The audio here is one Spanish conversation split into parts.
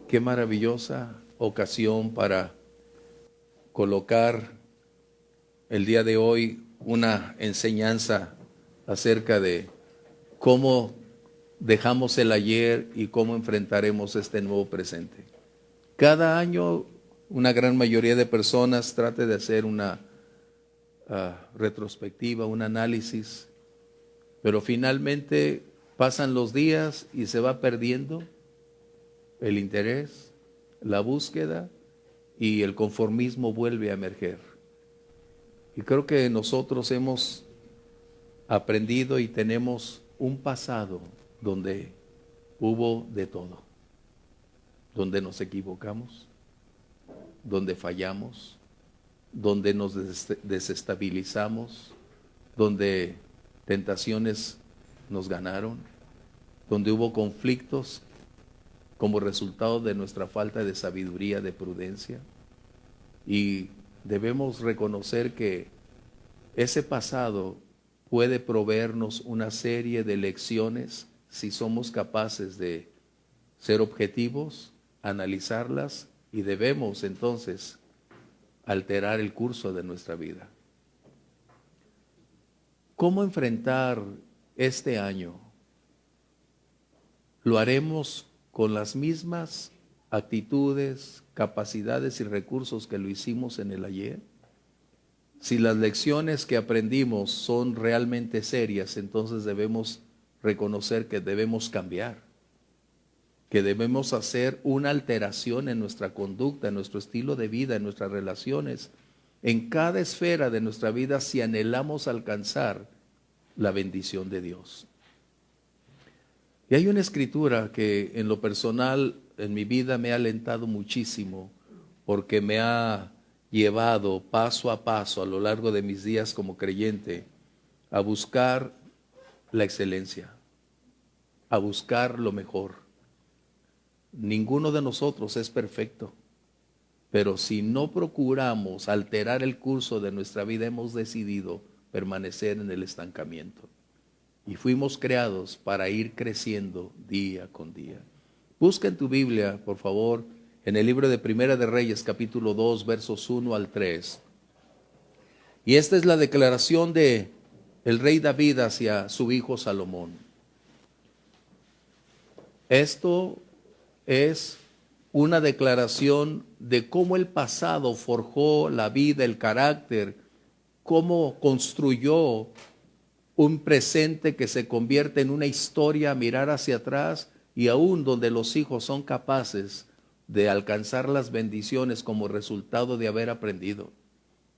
Qué maravillosa ocasión para colocar el día de hoy una enseñanza acerca de cómo dejamos el ayer y cómo enfrentaremos este nuevo presente. Cada año una gran mayoría de personas trata de hacer una retrospectiva, un análisis, pero finalmente pasan los días y se va perdiendo el interés, la búsqueda y el conformismo vuelve a emerger. Y creo que nosotros hemos aprendido y tenemos un pasado donde hubo de todo, donde nos equivocamos, donde fallamos, donde nos desestabilizamos, donde tentaciones nos ganaron, donde hubo conflictos como resultado de nuestra falta de sabiduría, de prudencia. Y debemos reconocer que ese pasado puede proveernos una serie de lecciones si somos capaces de ser objetivos, analizarlas y debemos entonces alterar el curso de nuestra vida. ¿Cómo enfrentar este año? ¿Lo haremos con las mismas actitudes, capacidades y recursos que lo hicimos en el ayer? Si las lecciones que aprendimos son realmente serias, entonces debemos reconocer que debemos cambiar, que debemos hacer una alteración en nuestra conducta, en nuestro estilo de vida, en nuestras relaciones, en cada esfera de nuestra vida si anhelamos alcanzar la bendición de Dios. Y hay una escritura que en lo personal en mi vida me ha alentado muchísimo porque me ha llevado paso a paso a lo largo de mis días como creyente a buscar la excelencia, a buscar lo mejor. Ninguno de nosotros es perfecto, pero si no procuramos alterar el curso de nuestra vida, hemos decidido permanecer en el estancamiento. Y fuimos creados para ir creciendo día con día. Busca en tu Biblia, por favor, en el libro de Primera de Reyes, capítulo 2, versos 1 al 3. Y esta es la declaración de el rey David hacia su hijo Salomón. Esto es una declaración de cómo el pasado forjó la vida, el carácter, cómo construyó un presente que se convierte en una historia a mirar hacia atrás y aún donde los hijos son capaces de alcanzar las bendiciones como resultado de haber aprendido.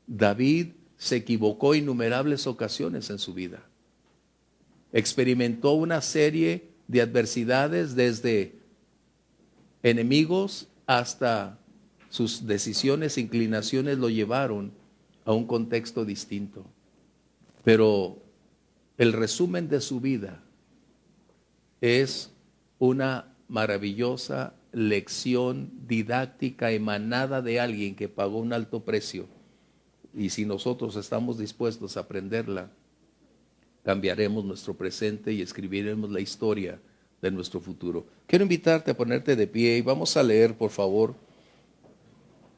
David se equivocó innumerables ocasiones en su vida. Experimentó una serie de adversidades desde enemigos hasta sus decisiones e inclinaciones lo llevaron a un contexto distinto. Pero el resumen de su vida es una maravillosa lección didáctica emanada de alguien que pagó un alto precio. Y si nosotros estamos dispuestos a aprenderla, cambiaremos nuestro presente y escribiremos la historia de nuestro futuro. Quiero invitarte a ponerte de pie y vamos a leer, por favor,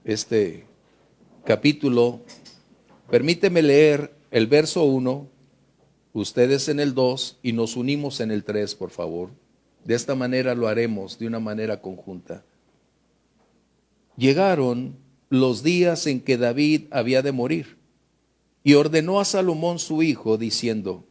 este capítulo. Permíteme leer el verso 1. Ustedes en el 2 y nos unimos en el 3, por favor. De esta manera lo haremos de una manera conjunta. Llegaron los días en que David había de morir y ordenó a Salomón su hijo diciendo: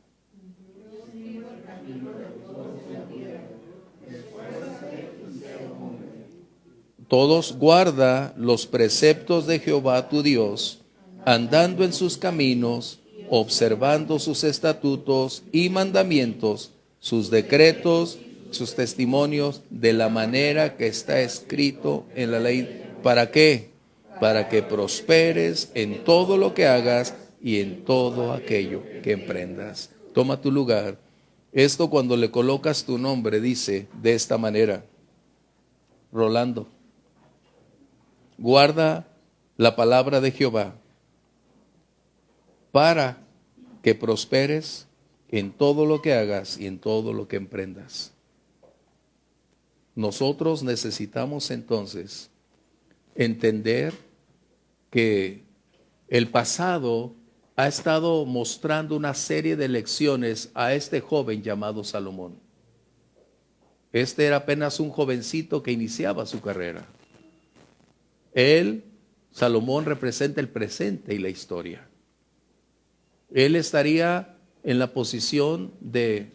todos guarda los preceptos de Jehová tu Dios, andando en sus caminos, observando sus estatutos y mandamientos, sus decretos, sus testimonios, de la manera que está escrito en la ley. ¿Para qué? Para que prosperes en todo lo que hagas y en todo aquello que emprendas. Toma tu lugar. Esto cuando le colocas tu nombre dice de esta manera: Rolando, guarda la palabra de Jehová para que prosperes en todo lo que hagas y en todo lo que emprendas. Nosotros necesitamos entonces entender que el pasado ha estado mostrando una serie de lecciones a este joven llamado Salomón. Este era apenas un jovencito que iniciaba su carrera. Él, Salomón, representa el presente y la historia. Él estaría en la posición de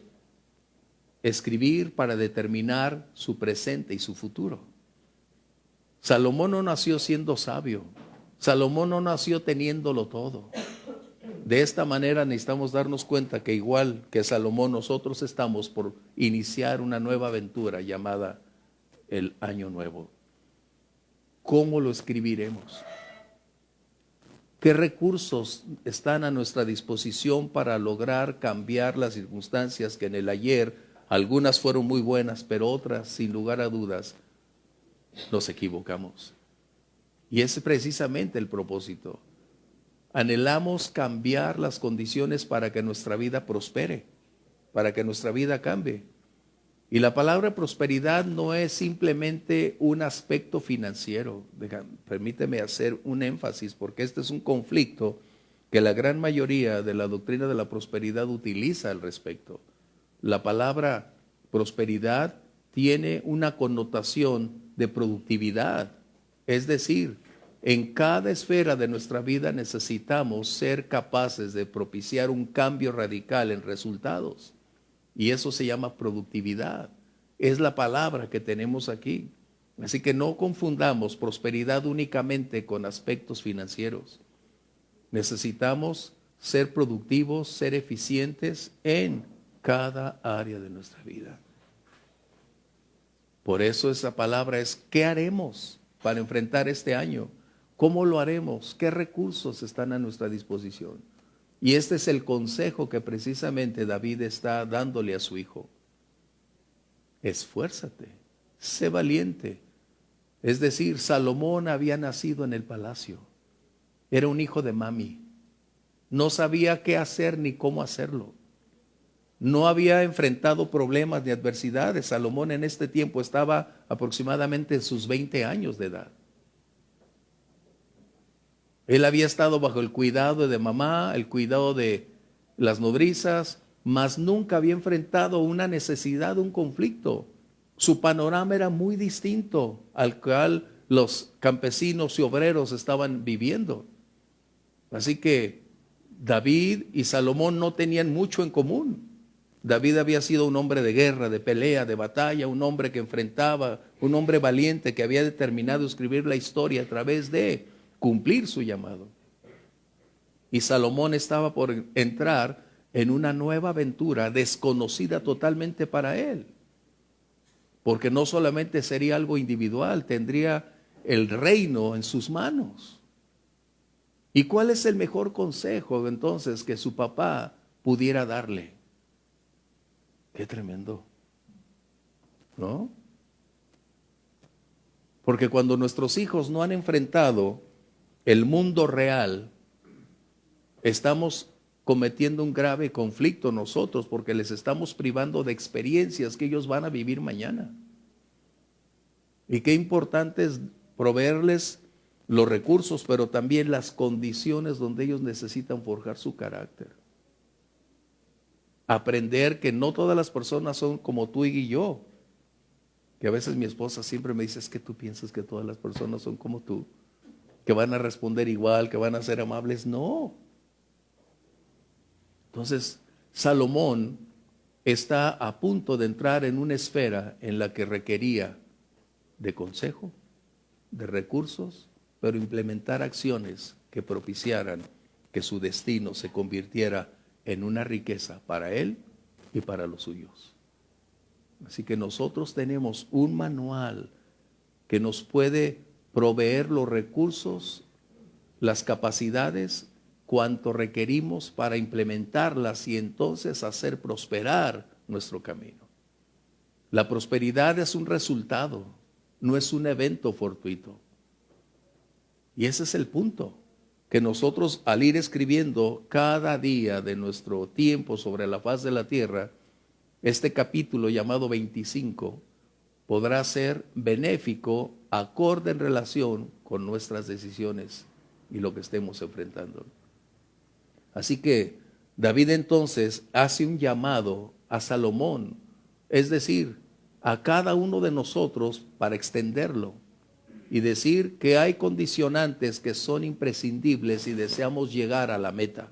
escribir para determinar su presente y su futuro. Salomón no nació siendo sabio. Salomón no nació teniéndolo todo. De esta manera necesitamos darnos cuenta que igual que Salomón, nosotros estamos por iniciar una nueva aventura llamada el Año Nuevo. ¿Cómo lo escribiremos? ¿Qué recursos están a nuestra disposición para lograr cambiar las circunstancias que en el ayer, algunas fueron muy buenas, pero otras, sin lugar a dudas, nos equivocamos? Y ese es precisamente el propósito. Anhelamos cambiar las condiciones para que nuestra vida prospere, para que nuestra vida cambie. Y la palabra prosperidad no es simplemente un aspecto financiero. Permíteme hacer un énfasis, porque este es un conflicto que la gran mayoría de la doctrina de la prosperidad utiliza al respecto. La palabra prosperidad tiene una connotación de productividad, es decir, en cada esfera de nuestra vida necesitamos ser capaces de propiciar un cambio radical en resultados. Y eso se llama productividad. Es la palabra que tenemos aquí. Así que no confundamos prosperidad únicamente con aspectos financieros. Necesitamos ser productivos, ser eficientes en cada área de nuestra vida. Por eso esa palabra es, ¿qué haremos para enfrentar este año? ¿Cómo lo haremos? ¿Qué recursos están a nuestra disposición? Y este es el consejo que precisamente David está dándole a su hijo. Esfuérzate, sé valiente. Es decir, Salomón había nacido en el palacio. Era un hijo de mami. No sabía qué hacer ni cómo hacerlo. No había enfrentado problemas ni adversidades. Salomón en este tiempo estaba aproximadamente en sus 20 años de edad. Él había estado bajo el cuidado de mamá, el cuidado de las nodrizas, mas nunca había enfrentado una necesidad, un conflicto. Su panorama era muy distinto al cual los campesinos y obreros estaban viviendo. Así que David y Salomón no tenían mucho en común. David había sido un hombre de guerra, de pelea, de batalla, un hombre que enfrentaba, un hombre valiente que había determinado escribir la historia a través de cumplir su llamado. Y Salomón estaba por entrar en una nueva aventura desconocida totalmente para él. Porque no solamente sería algo individual, tendría el reino en sus manos. ¿Y cuál es el mejor consejo entonces que su papá pudiera darle? Qué tremendo, ¿no? Porque cuando nuestros hijos no han enfrentado el mundo real, estamos cometiendo un grave conflicto nosotros porque les estamos privando de experiencias que ellos van a vivir mañana. Y qué importante es proveerles los recursos, pero también las condiciones donde ellos necesitan forjar su carácter. Aprender que no todas las personas son como tú y yo. Que a veces mi esposa siempre me dice, es que tú piensas que todas las personas son como tú, que van a responder igual, que van a ser amables. No. Entonces, Salomón está a punto de entrar en una esfera en la que requería de consejo, de recursos, pero implementar acciones que propiciaran que su destino se convirtiera en una riqueza para él y para los suyos. Así que nosotros tenemos un manual que nos puede proveer los recursos, las capacidades, cuanto requerimos para implementarlas y entonces hacer prosperar nuestro camino. La prosperidad es un resultado, no es un evento fortuito. Y ese es el punto, que nosotros al ir escribiendo cada día de nuestro tiempo sobre la faz de la tierra, este capítulo llamado 25, podrá ser benéfico, acorde en relación con nuestras decisiones y lo que estemos enfrentando. Así que David entonces hace un llamado a Salomón, es decir, a cada uno de nosotros para extenderlo y decir que hay condicionantes que son imprescindibles si deseamos llegar a la meta.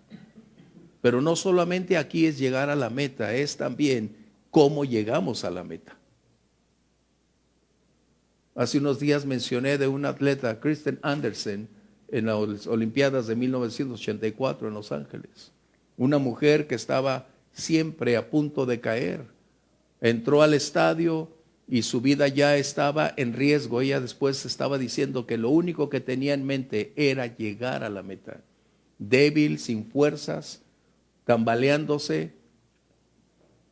Pero no solamente aquí es llegar a la meta, es también cómo llegamos a la meta. Hace unos días mencioné de un atleta, Kristen Anderson, en las Olimpiadas de 1984 en Los Ángeles. Una mujer que estaba siempre a punto de caer. Entró al estadio y su vida ya estaba en riesgo. Ella después estaba diciendo que lo único que tenía en mente era llegar a la meta. Débil, sin fuerzas, tambaleándose,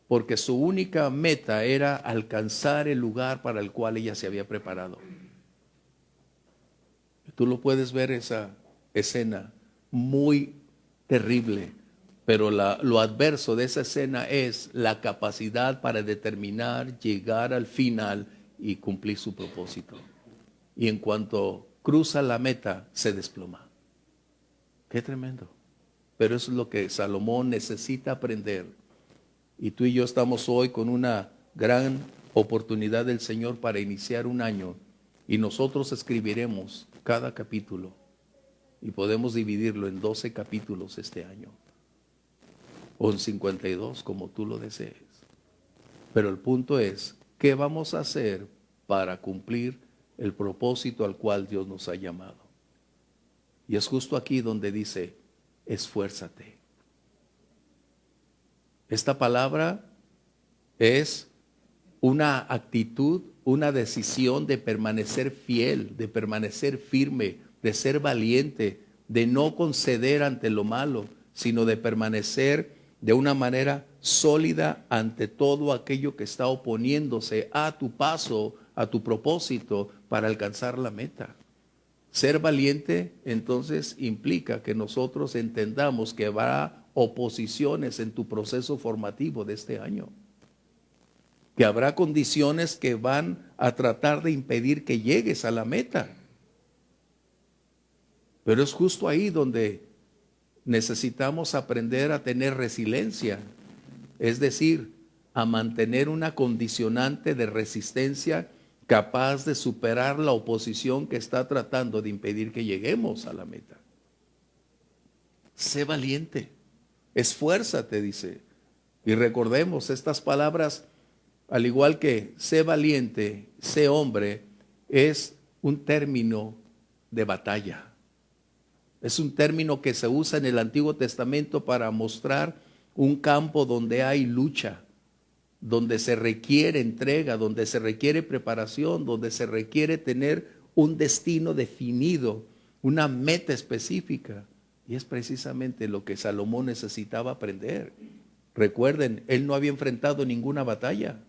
porque su única meta era alcanzar el lugar para el cual ella se había preparado. Tú lo puedes ver esa escena muy terrible, pero lo adverso de esa escena es la capacidad para determinar, llegar al final y cumplir su propósito. Y en cuanto cruza la meta, se desploma. Qué tremendo. Pero eso es lo que Salomón necesita aprender. Y tú y yo estamos hoy con una gran oportunidad del Señor para iniciar un año. Y nosotros escribiremos cada capítulo. Y podemos dividirlo en 12 capítulos este año. O en 52, como tú lo desees. Pero el punto es, ¿qué vamos a hacer para cumplir el propósito al cual Dios nos ha llamado? Y es justo aquí donde dice, esfuérzate. Esta palabra es una actitud, una decisión de permanecer fiel, de permanecer firme, de ser valiente, de no conceder ante lo malo, sino de permanecer de una manera sólida ante todo aquello que está oponiéndose a tu paso, a tu propósito para alcanzar la meta. Ser valiente entonces implica que nosotros entendamos que habrá oposiciones en tu proceso formativo de este año, que habrá condiciones que van a tratar de impedir que llegues a la meta. Pero es justo ahí donde necesitamos aprender a tener resiliencia, es decir, a mantener una condicionante de resistencia capaz de superar la oposición que está tratando de impedir que lleguemos a la meta. Sé valiente, esfuérzate, dice. Y recordemos estas palabras, al igual que sé valiente, sé hombre, es un término de batalla. Es un término que se usa en el Antiguo Testamento para mostrar un campo donde hay lucha, donde se requiere entrega, donde se requiere preparación, donde se requiere tener un destino definido, una meta específica. Y es precisamente lo que Salomón necesitaba aprender. Recuerden, él no había enfrentado ninguna batalla.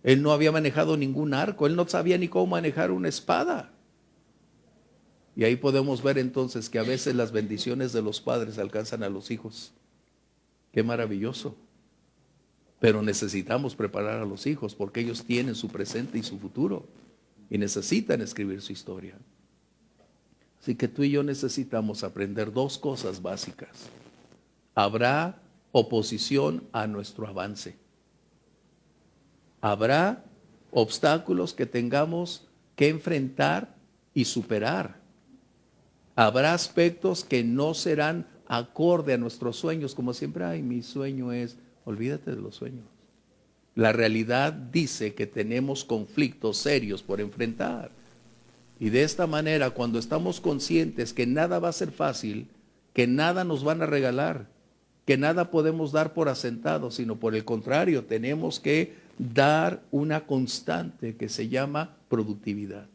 Él no había manejado ningún arco. Él no sabía ni cómo manejar una espada. Y ahí podemos ver entonces que a veces las bendiciones de los padres alcanzan a los hijos. Qué maravilloso. Pero necesitamos preparar a los hijos porque ellos tienen su presente y su futuro y necesitan escribir su historia. Así que tú y yo necesitamos aprender dos cosas básicas. Habrá oposición a nuestro avance. Habrá obstáculos que tengamos que enfrentar y superar. Habrá aspectos que no serán acorde a nuestros sueños, como siempre, ay, mi sueño es... Olvídate de los sueños. La realidad dice que tenemos conflictos serios por enfrentar. Y de esta manera, cuando estamos conscientes que nada va a ser fácil, que nada nos van a regalar, que nada podemos dar por asentado, sino por el contrario, tenemos que dar una constante que se llama productividad.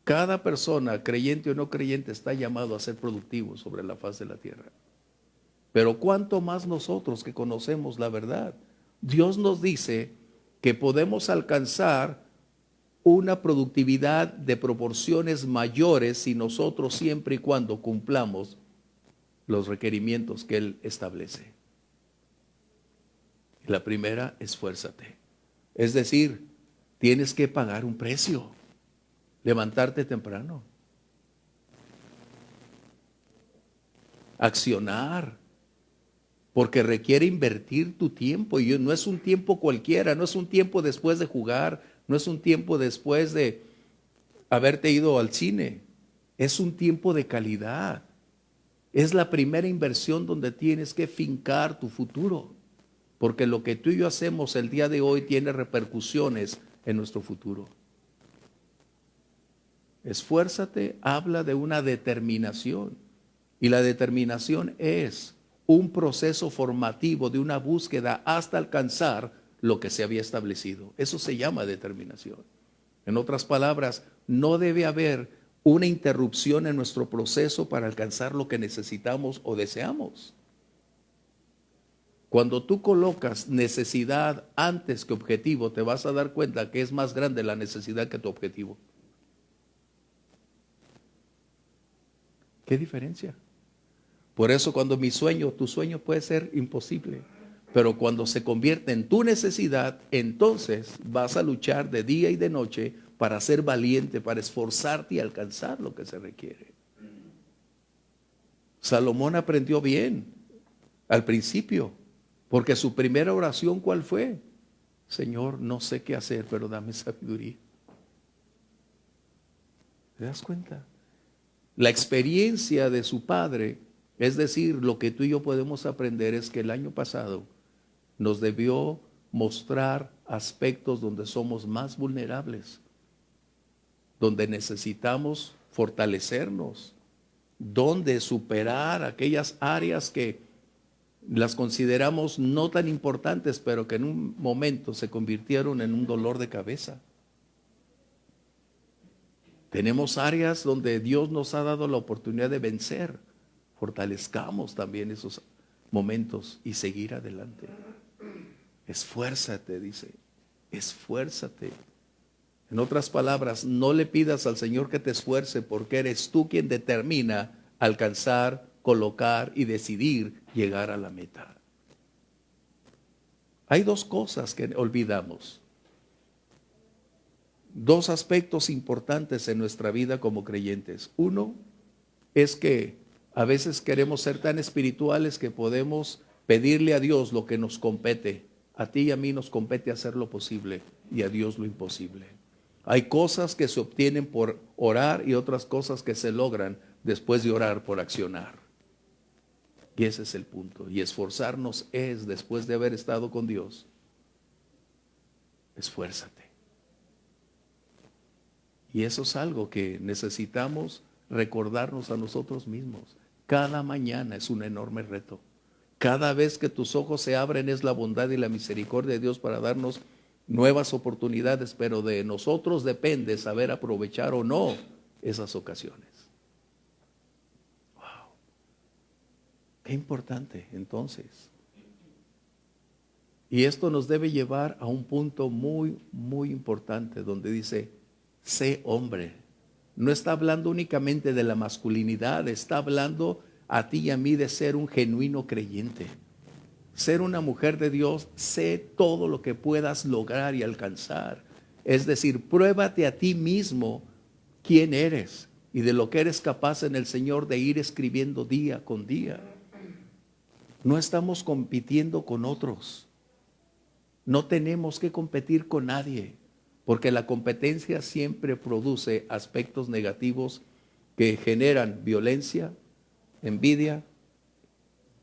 Cada persona, creyente o no creyente, está llamado a ser productivo sobre la faz de la tierra. Pero cuánto más nosotros que conocemos la verdad. Dios nos dice que podemos alcanzar una productividad de proporciones mayores si nosotros siempre y cuando cumplamos los requerimientos que Él establece. La primera, esfuérzate. Es decir, tienes que pagar un precio, levantarte temprano, accionar, porque requiere invertir tu tiempo y no es un tiempo cualquiera, no es un tiempo después de jugar, no es un tiempo después de haberte ido al cine, es un tiempo de calidad. Es la primera inversión donde tienes que fincar tu futuro, porque lo que tú y yo hacemos el día de hoy tiene repercusiones en nuestro futuro. Esfuérzate habla de una determinación, y la determinación es un proceso formativo de una búsqueda hasta alcanzar lo que se había establecido. Eso se llama determinación. En otras palabras, no debe haber una interrupción en nuestro proceso para alcanzar lo que necesitamos o deseamos. Cuando tú colocas necesidad antes que objetivo, te vas a dar cuenta que es más grande la necesidad que tu objetivo. ¿Qué diferencia? Por eso cuando tu sueño puede ser imposible, pero cuando se convierte en tu necesidad, entonces vas a luchar de día y de noche para ser valiente, para esforzarte y alcanzar lo que se requiere. Salomón aprendió bien al principio, porque su primera oración, ¿cuál fue? Señor, no sé qué hacer, pero dame sabiduría. ¿Te das cuenta? La experiencia de su padre, es decir, lo que tú y yo podemos aprender es que el año pasado nos debió mostrar aspectos donde somos más vulnerables, donde necesitamos fortalecernos, donde superar aquellas áreas que las consideramos no tan importantes, pero que en un momento se convirtieron en un dolor de cabeza. Tenemos áreas donde Dios nos ha dado la oportunidad de vencer. Fortalezcamos también esos momentos y seguir adelante. Esfuérzate, dice, esfuérzate. En otras palabras, no le pidas al Señor que te esfuerce, porque eres tú quien determina alcanzar, colocar y decidir llegar a la meta. Hay dos cosas que olvidamos. Dos aspectos importantes en nuestra vida como creyentes. Uno es que a veces queremos ser tan espirituales que podemos pedirle a Dios lo que nos compete. A ti y a mí nos compete hacer lo posible y a Dios lo imposible. Hay cosas que se obtienen por orar y otras cosas que se logran después de orar por accionar. Y ese es el punto. Y esforzarnos es, después de haber estado con Dios, esfuérzate. Y eso es algo que necesitamos recordarnos a nosotros mismos. Cada mañana es un enorme reto. Cada vez que tus ojos se abren es la bondad y la misericordia de Dios para darnos nuevas oportunidades, pero de nosotros depende saber aprovechar o no esas ocasiones. Wow. Qué importante entonces. Y esto nos debe llevar a un punto muy, muy importante donde dice, sé hombre. No está hablando únicamente de la masculinidad, está hablando a ti y a mí de ser un genuino creyente. Ser una mujer de Dios, sé todo lo que puedas lograr y alcanzar. Es decir, pruébate a ti mismo quién eres y de lo que eres capaz en el Señor de ir escribiendo día con día. No estamos compitiendo con otros. No tenemos que competir con nadie, porque la competencia siempre produce aspectos negativos que generan violencia, envidia.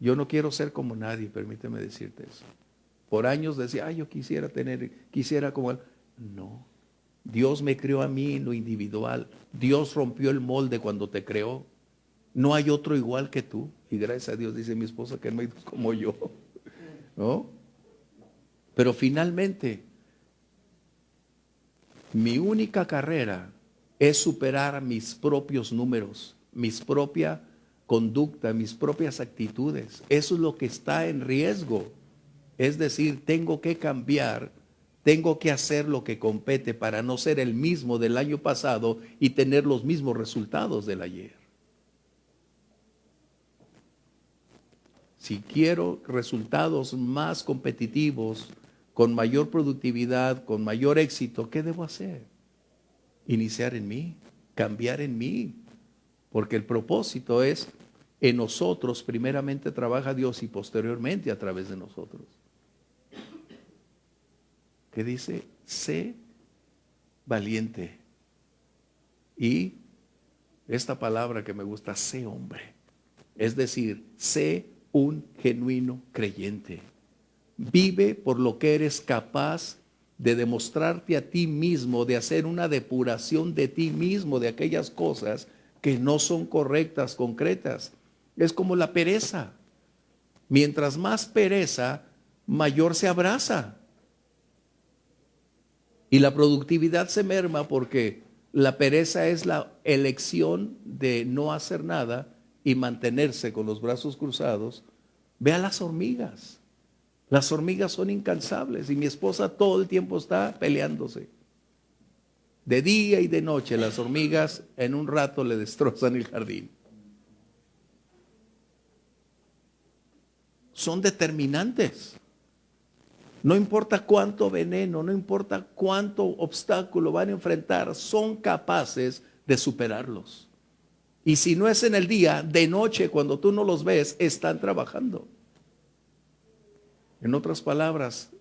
Yo no quiero ser como nadie, permíteme decirte eso. Por años decía, yo quisiera como él. No, Dios me creó a mí en lo individual. Dios rompió el molde cuando te creó. No hay otro igual que tú. Y gracias a Dios, dice mi esposa, que no hay dos como yo. ¿No? Pero finalmente, mi única carrera es superar mis propios números, mis propia conducta, mis propias actitudes. Eso es lo que está en riesgo. Es decir, tengo que cambiar, tengo que hacer lo que compete para no ser el mismo del año pasado y tener los mismos resultados del ayer. Si quiero resultados más competitivos, con mayor productividad, con mayor éxito, ¿qué debo hacer? Iniciar en mí, cambiar en mí, porque el propósito es en nosotros, primeramente trabaja Dios y posteriormente a través de nosotros. ¿Qué dice? Sé valiente. Y esta palabra que me gusta, sé hombre. Es decir, sé un genuino creyente. Vive por lo que eres capaz de demostrarte a ti mismo, de hacer una depuración de ti mismo, de aquellas cosas que no son correctas, concretas. Es como la pereza. Mientras más pereza, mayor se abraza. Y la productividad se merma porque la pereza es la elección de no hacer nada y mantenerse con los brazos cruzados. Ve a las hormigas. Las hormigas son incansables y mi esposa todo el tiempo está peleándose. De día y de noche las hormigas en un rato le destrozan el jardín. Son determinantes. No importa cuánto veneno, no importa cuánto obstáculo van a enfrentar, son capaces de superarlos. Y si no es en el día, de noche, cuando tú no los ves, están trabajando. En otras palabras,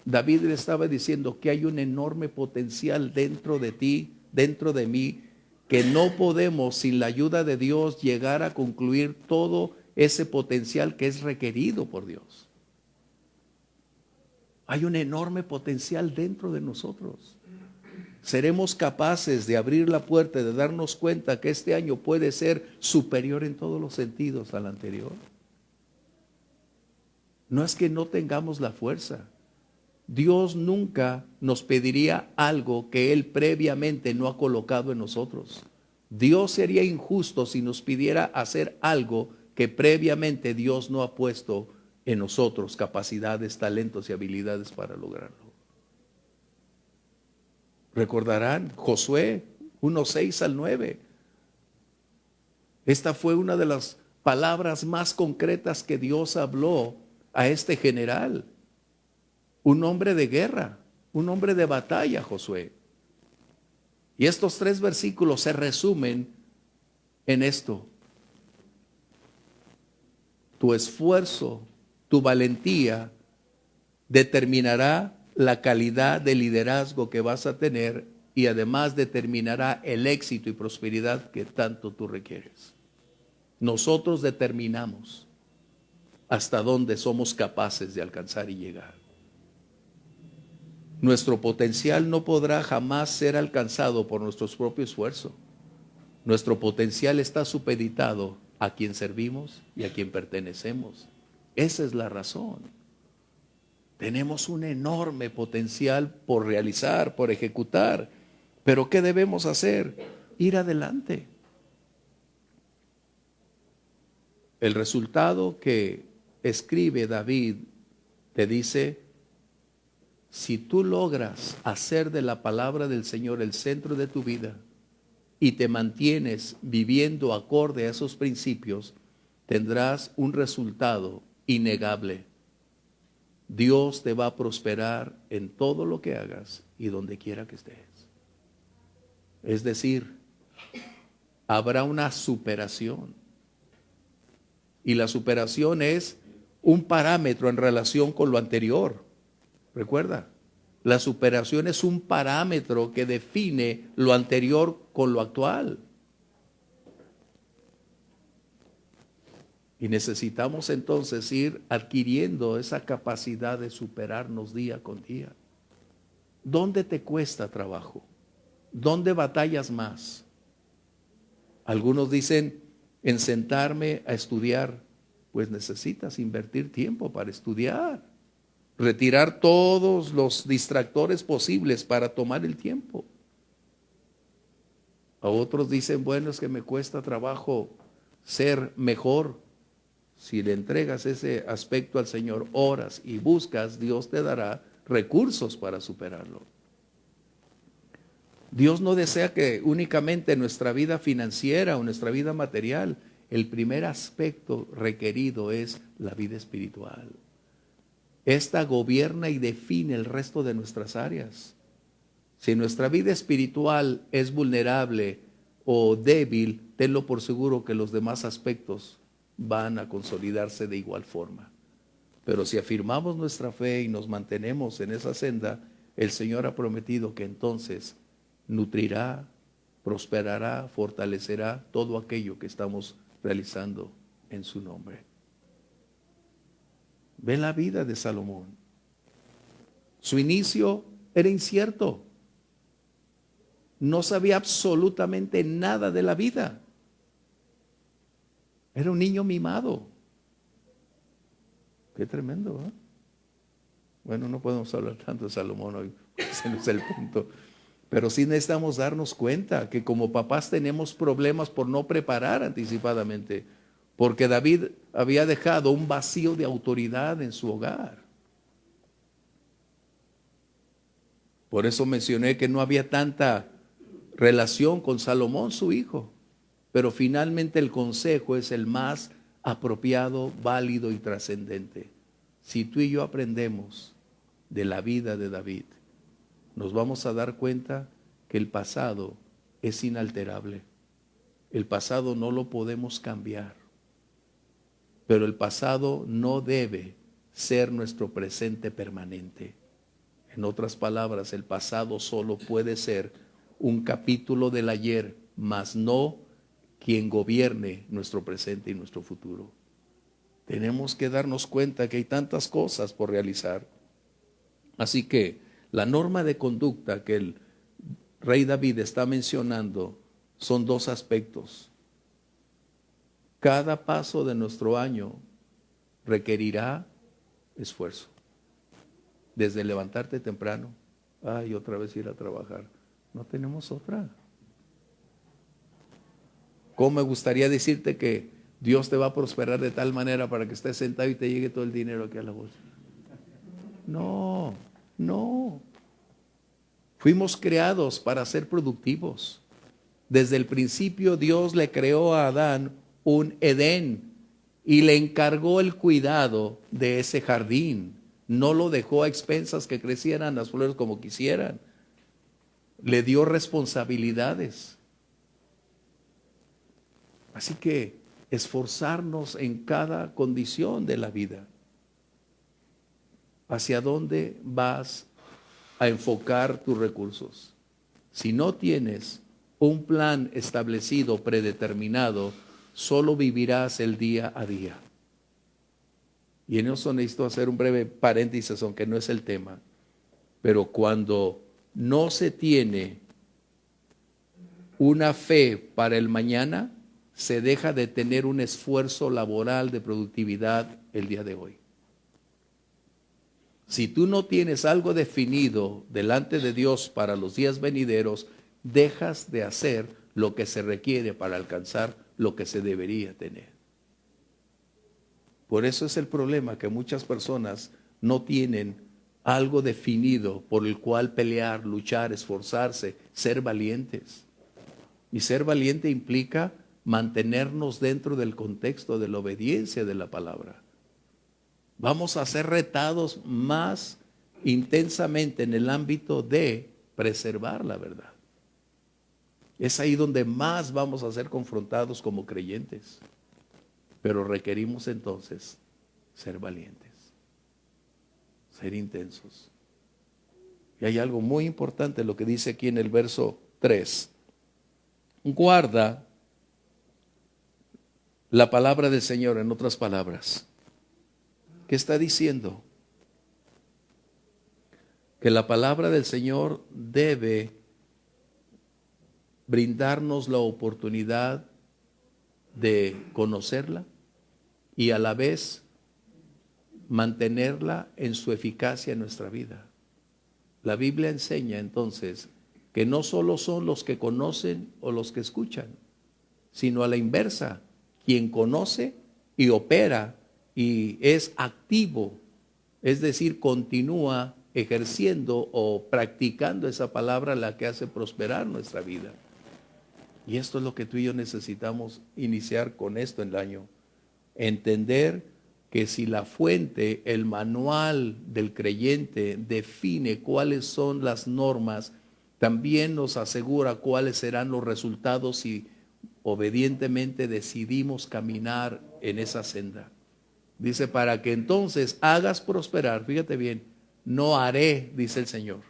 David le estaba diciendo que hay un enorme potencial dentro de ti, dentro de mí, que no podemos sin la ayuda de Dios llegar a concluir todo ese potencial que es requerido por Dios. Hay un enorme potencial dentro de nosotros. Seremos capaces de abrir la puerta, de darnos cuenta que este año puede ser superior en todos los sentidos al anterior. No es que no tengamos la fuerza. Dios nunca nos pediría algo que Él previamente no ha colocado en nosotros. Dios sería injusto si nos pidiera hacer algo que previamente Dios no ha puesto en nosotros, capacidades, talentos y habilidades para lograrlo. Recordarán Josué 1:6 al 9. Esta fue una de las palabras más concretas que Dios habló a este general. Un hombre de guerra, un hombre de batalla, Josué. Y estos 3 versículos se resumen en esto. Tu esfuerzo, tu valentía determinará la calidad de liderazgo que vas a tener y además determinará el éxito y prosperidad que tanto tú requieres. Nosotros determinamos hasta dónde somos capaces de alcanzar y llegar. Nuestro potencial no podrá jamás ser alcanzado por nuestro propio esfuerzo. Nuestro potencial está supeditado a quien servimos y a quien pertenecemos. Esa es la razón. Tenemos un enorme potencial por realizar, por ejecutar. Pero ¿qué debemos hacer? Ir adelante. El resultado que escribe David te dice: si tú logras hacer de la palabra del Señor el centro de tu vida y te mantienes viviendo acorde a esos principios, tendrás un resultado innegable. Dios te va a prosperar en todo lo que hagas y donde quiera que estés. Es decir, habrá una superación. Y la superación es un parámetro en relación con lo anterior. Recuerda, la superación es un parámetro que define lo anterior con lo actual. Y necesitamos entonces ir adquiriendo esa capacidad de superarnos día con día. ¿Dónde te cuesta trabajo? ¿Dónde batallas más? Algunos dicen, en sentarme a estudiar. Pues necesitas invertir tiempo para estudiar. Retirar todos los distractores posibles para tomar el tiempo. A otros dicen, bueno, es que me cuesta trabajo ser mejor. Si le entregas ese aspecto al Señor, oras y buscas, Dios te dará recursos para superarlo. Dios no desea que únicamente nuestra vida financiera o nuestra vida material, el primer aspecto requerido es la vida espiritual. Esta gobierna y define el resto de nuestras áreas. Si nuestra vida espiritual es vulnerable o débil, tenlo por seguro que los demás aspectos van a consolidarse de igual forma. Pero si afirmamos nuestra fe y nos mantenemos en esa senda, el Señor ha prometido que entonces nutrirá, prosperará, fortalecerá todo aquello que estamos realizando en su nombre. Ve la vida de Salomón. Su inicio era incierto. No sabía absolutamente nada de la vida. Era un niño mimado. Qué tremendo, ¿eh? Bueno, no podemos hablar tanto de Salomón hoy, ese no es el punto. Pero sí necesitamos darnos cuenta que como papás tenemos problemas por no preparar anticipadamente, porque David había dejado un vacío de autoridad en su hogar. Por eso mencioné que no había tanta relación con Salomón, su hijo. Pero finalmente el consejo es el más apropiado, válido y trascendente. Si tú y yo aprendemos de la vida de David, nos vamos a dar cuenta que el pasado es inalterable. El pasado no lo podemos cambiar. Pero el pasado no debe ser nuestro presente permanente. En otras palabras, el pasado solo puede ser un capítulo del ayer, mas no quien gobierne nuestro presente y nuestro futuro. Tenemos que darnos cuenta que hay tantas cosas por realizar. Así que la norma de conducta que el rey David está mencionando son dos aspectos. Cada paso de nuestro año requerirá esfuerzo. Desde levantarte temprano, otra vez ir a trabajar. No tenemos otra. ¿Cómo me gustaría decirte que Dios te va a prosperar de tal manera para que estés sentado y te llegue todo el dinero aquí a la bolsa? No, no. Fuimos creados para ser productivos. Desde el principio Dios le creó a Adán un Edén y le encargó el cuidado de ese jardín. No lo dejó a expensas que crecieran las flores como quisieran. Le dio responsabilidades. Así que esforzarnos en cada condición de la vida. ¿Hacia dónde vas a enfocar tus recursos? Si no tienes un plan establecido, predeterminado, solo vivirás el día a día. Y en eso necesito hacer un breve paréntesis, aunque no es el tema. Pero cuando no se tiene una fe para el mañana, se deja de tener un esfuerzo laboral de productividad el día de hoy. Si tú no tienes algo definido delante de Dios para los días venideros, dejas de hacer lo que se requiere para alcanzar lo que se debería tener. Por eso es el problema que muchas personas no tienen algo definido por el cual pelear, luchar, esforzarse, ser valientes. Y ser valiente implica mantenernos dentro del contexto de la obediencia de la palabra. Vamos a ser retados más intensamente en el ámbito de preservar la verdad. Es ahí donde más vamos a ser confrontados como creyentes. Pero requerimos entonces ser valientes, ser intensos. Y hay algo muy importante, lo que dice aquí en el verso 3. Guarda la palabra del Señor, en otras palabras. ¿Qué está diciendo? Que la palabra del Señor debe brindarnos la oportunidad de conocerla y a la vez mantenerla en su eficacia en nuestra vida. La Biblia enseña entonces que no solo son los que conocen o los que escuchan, sino a la inversa, quien conoce y opera y es activo, es decir, continúa ejerciendo o practicando esa palabra, la que hace prosperar nuestra vida. Y esto es lo que tú y yo necesitamos iniciar con esto en el año. Entender que si la fuente, el manual del creyente define cuáles son las normas, también nos asegura cuáles serán los resultados si obedientemente decidimos caminar en esa senda. Dice, para que entonces hagas prosperar, fíjate bien, no haré, dice el Señor.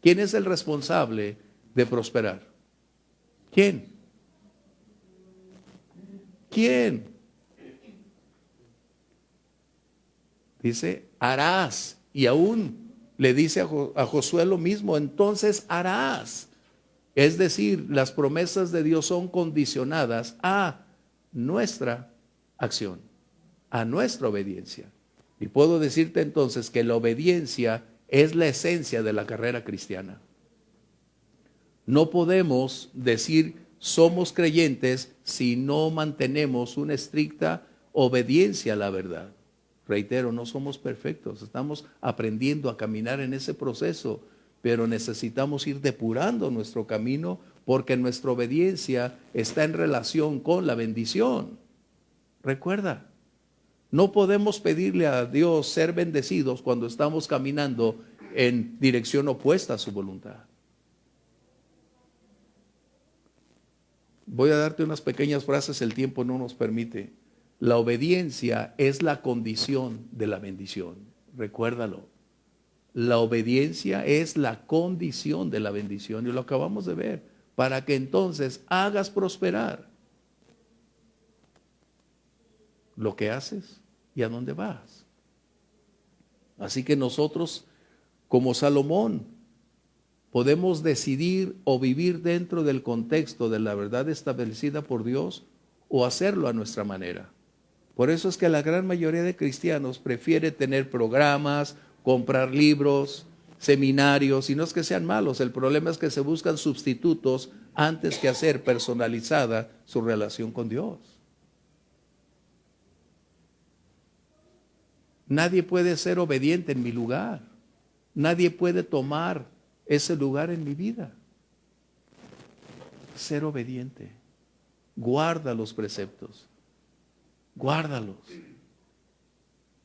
¿Quién es el responsable de prosperar? ¿Quién? ¿Quién? Dice, harás. Y aún le dice a Josué lo mismo, entonces harás. Es decir, las promesas de Dios son condicionadas a nuestra acción, a nuestra obediencia. Y puedo decirte entonces que la obediencia es la esencia de la carrera cristiana. No podemos decir somos creyentes si no mantenemos una estricta obediencia a la verdad. Reitero, no somos perfectos, estamos aprendiendo a caminar en ese proceso, pero necesitamos ir depurando nuestro camino porque nuestra obediencia está en relación con la bendición. Recuerda, no podemos pedirle a Dios ser bendecidos cuando estamos caminando en dirección opuesta a su voluntad. Voy a darte unas pequeñas frases, el tiempo no nos permite. La obediencia es la condición de la bendición. Recuérdalo. La obediencia es la condición de la bendición y lo acabamos de ver. Para que entonces hagas prosperar lo que haces y a dónde vas. Así que nosotros, como Salomón, podemos decidir o vivir dentro del contexto de la verdad establecida por Dios o hacerlo a nuestra manera. Por eso es que la gran mayoría de cristianos prefiere tener programas, comprar libros, seminarios, y no es que sean malos, el problema es que se buscan sustitutos antes que hacer personalizada su relación con Dios. Nadie puede ser obediente en mi lugar. Nadie puede tomar ese lugar en mi vida. Ser obediente. Guarda los preceptos. Guárdalos.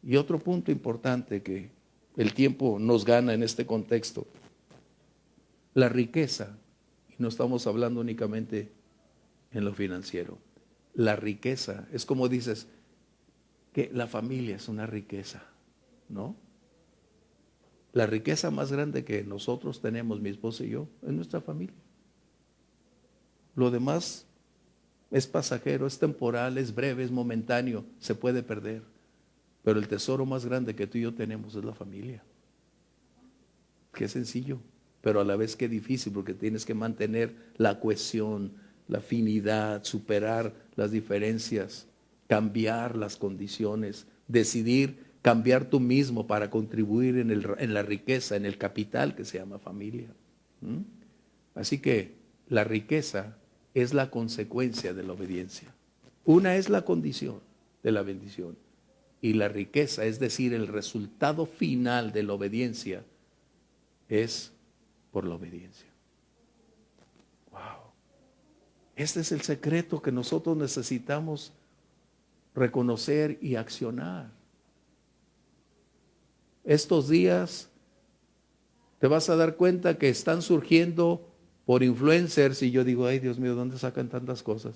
Y otro punto importante que el tiempo nos gana en este contexto. La riqueza. Y no estamos hablando únicamente en lo financiero. La riqueza. Es como dices que la familia es una riqueza, ¿no? La riqueza más grande que nosotros tenemos, mi esposa y yo, es nuestra familia. Lo demás es pasajero, es temporal, es breve, es momentáneo, se puede perder. Pero el tesoro más grande que tú y yo tenemos es la familia. Qué sencillo, pero a la vez qué difícil, porque tienes que mantener la cohesión, la afinidad, superar las diferencias, cambiar las condiciones, decidir cambiar tú mismo para contribuir en la riqueza, en el capital que se llama familia. Así que la riqueza es la consecuencia de la obediencia. Una es la condición de la bendición y la riqueza, es decir, el resultado final de la obediencia es por la obediencia. Wow. Este es el secreto que nosotros necesitamos reconocer y accionar. Estos días te vas a dar cuenta que están surgiendo por influencers y yo digo, ay Dios mío, ¿dónde sacan tantas cosas?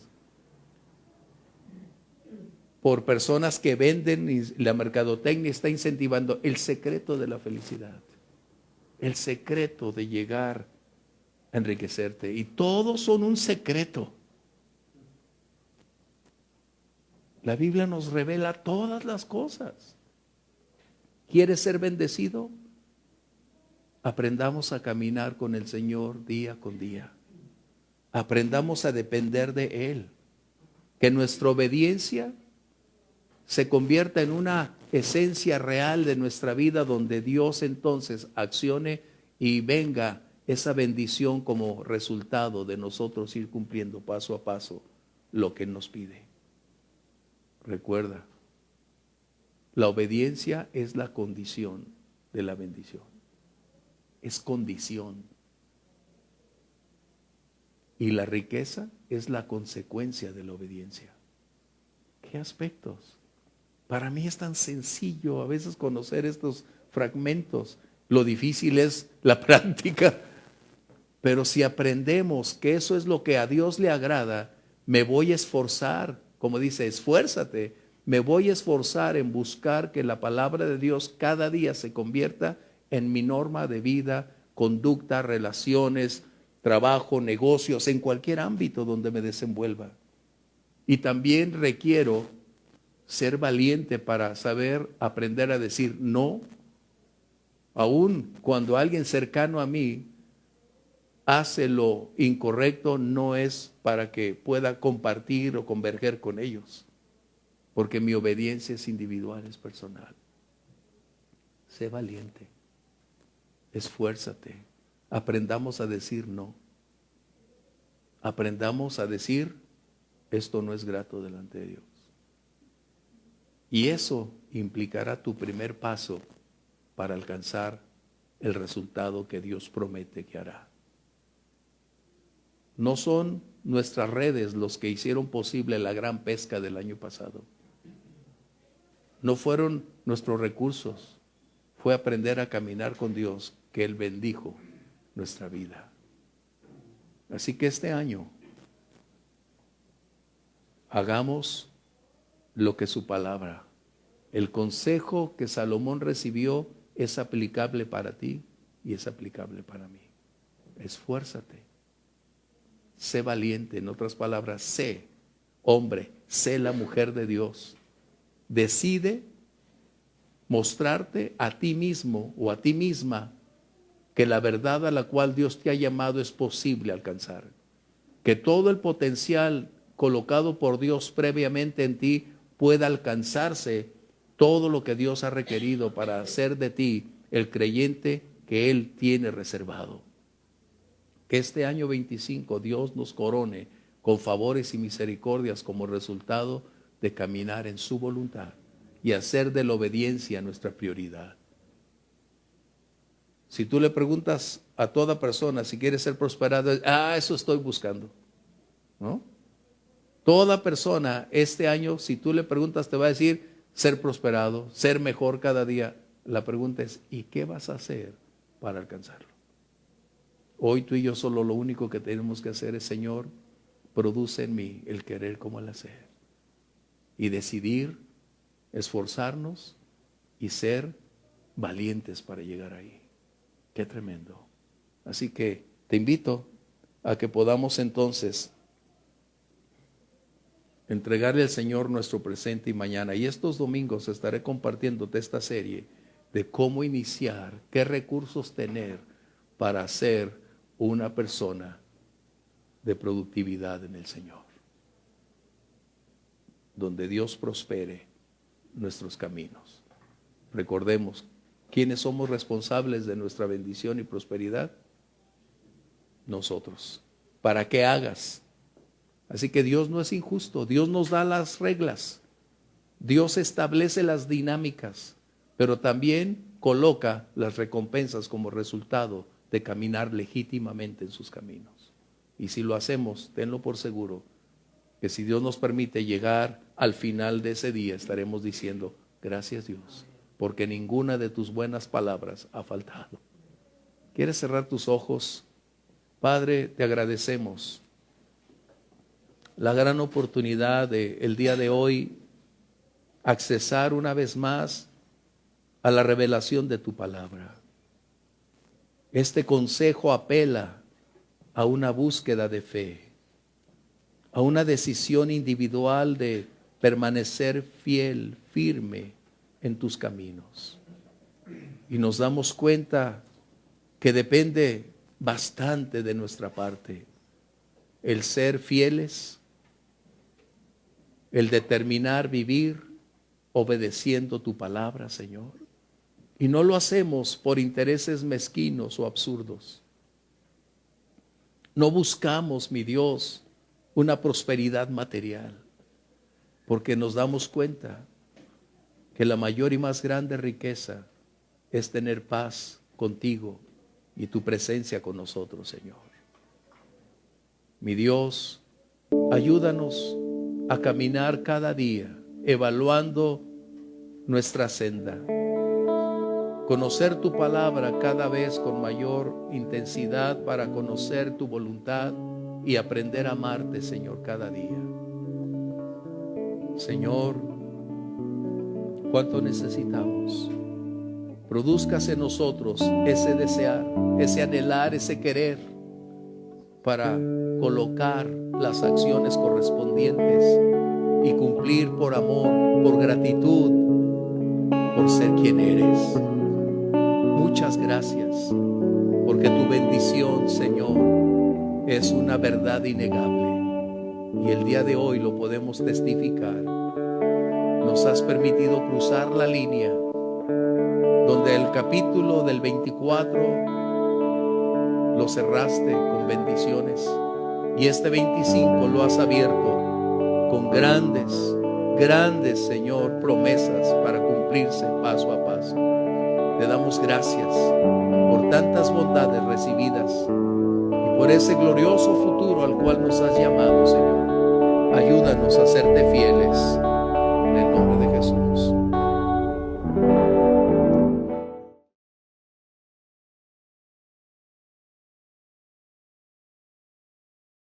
Por personas que venden y la mercadotecnia está incentivando el secreto de la felicidad, el secreto de llegar a enriquecerte. Y todos son un secreto. La Biblia nos revela todas las cosas. ¿Quieres ser bendecido? Aprendamos a caminar con el Señor día con día. Aprendamos a depender de Él. Que nuestra obediencia se convierta en una esencia real de nuestra vida donde Dios entonces accione y venga esa bendición como resultado de nosotros ir cumpliendo paso a paso lo que nos pide. Recuerda, la obediencia es la condición de la bendición. Es condición. Y la riqueza es la consecuencia de la obediencia. ¿Qué aspectos? Para mí es tan sencillo a veces conocer estos fragmentos. Lo difícil es la práctica. Pero si aprendemos que eso es lo que a Dios le agrada, me voy a esforzar, como dice, esfuérzate, me voy a esforzar en buscar que la palabra de Dios cada día se convierta en mi norma de vida, conducta, relaciones, trabajo, negocios, en cualquier ámbito donde me desenvuelva. Y también requiero ser valiente para saber aprender a decir no, aun cuando alguien cercano a mí hace lo incorrecto, no es para que pueda compartir o converger con ellos, porque mi obediencia es individual, es personal. Sé valiente, esfuérzate, aprendamos a decir no, aprendamos a decir esto no es grato delante de Dios. Y eso implicará tu primer paso para alcanzar el resultado que Dios promete que hará. No son nuestras redes los que hicieron posible la gran pesca del año pasado. No fueron nuestros recursos. Fue aprender a caminar con Dios, que Él bendijo nuestra vida. Así que este año hagamos lo que su palabra, el consejo que Salomón recibió es aplicable para ti y es aplicable para mí. Esfuérzate. Sé valiente, en otras palabras, sé hombre, sé la mujer de Dios. Decide mostrarte a ti mismo o a ti misma que la verdad a la cual Dios te ha llamado es posible alcanzar. Que todo el potencial colocado por Dios previamente en ti pueda alcanzarse, todo lo que Dios ha requerido para hacer de ti el creyente que Él tiene reservado. Que este año 25 Dios nos corone con favores y misericordias como resultado de caminar en su voluntad y hacer de la obediencia nuestra prioridad. Si tú le preguntas a toda persona si quiere ser prosperado, eso estoy buscando, ¿no? Toda persona este año, si tú le preguntas, te va a decir ser prosperado, ser mejor cada día. La pregunta es, ¿y qué vas a hacer para alcanzarlo? Hoy tú y yo solo lo único que tenemos que hacer es, Señor, produce en mí el querer como el hacer. Y decidir, esforzarnos y ser valientes para llegar ahí. Qué tremendo. Así que te invito a que podamos entonces entregarle al Señor nuestro presente y mañana. Y estos domingos estaré compartiéndote esta serie de cómo iniciar, qué recursos tener para ser una persona de productividad en el Señor, donde Dios prospere nuestros caminos. Recordemos, ¿quiénes somos responsables de nuestra bendición y prosperidad? Nosotros. ¿Para qué hagas? Así que Dios no es injusto, Dios nos da las reglas, Dios establece las dinámicas, pero también coloca las recompensas como resultado de caminar legítimamente en sus caminos. Y si lo hacemos, tenlo por seguro, que si Dios nos permite llegar al final de ese día, estaremos diciendo, gracias Dios, porque ninguna de tus buenas palabras ha faltado. ¿Quieres cerrar tus ojos? Padre, te agradecemos la gran oportunidad de el día de hoy accesar una vez más a la revelación de tu palabra. Este consejo apela a una búsqueda de fe, a una decisión individual de permanecer fiel, firme en tus caminos. Y nos damos cuenta que depende bastante de nuestra parte el ser fieles, el determinar vivir obedeciendo tu palabra, Señor. Y no lo hacemos por intereses mezquinos o absurdos. No buscamos, mi Dios, una prosperidad material, porque nos damos cuenta que la mayor y más grande riqueza es tener paz contigo y tu presencia con nosotros, Señor. Mi Dios, ayúdanos a caminar cada día, evaluando nuestra senda. Conocer tu palabra cada vez con mayor intensidad para conocer tu voluntad y aprender a amarte, Señor, cada día. Señor, cuánto necesitamos. Produzcas en nosotros ese desear, ese anhelar, ese querer para colocar las acciones correspondientes y cumplir por amor, por gratitud, por ser quien eres. Muchas gracias, porque tu bendición, Señor, es una verdad innegable. Y el día de hoy lo podemos testificar. Nos has permitido cruzar la línea donde el capítulo del 24 lo cerraste con bendiciones y este 25 lo has abierto con grandes, Señor, promesas para cumplirse paso a paso. Te damos gracias por tantas bondades recibidas y por ese glorioso futuro al cual nos has llamado, Señor. Ayúdanos a serte fieles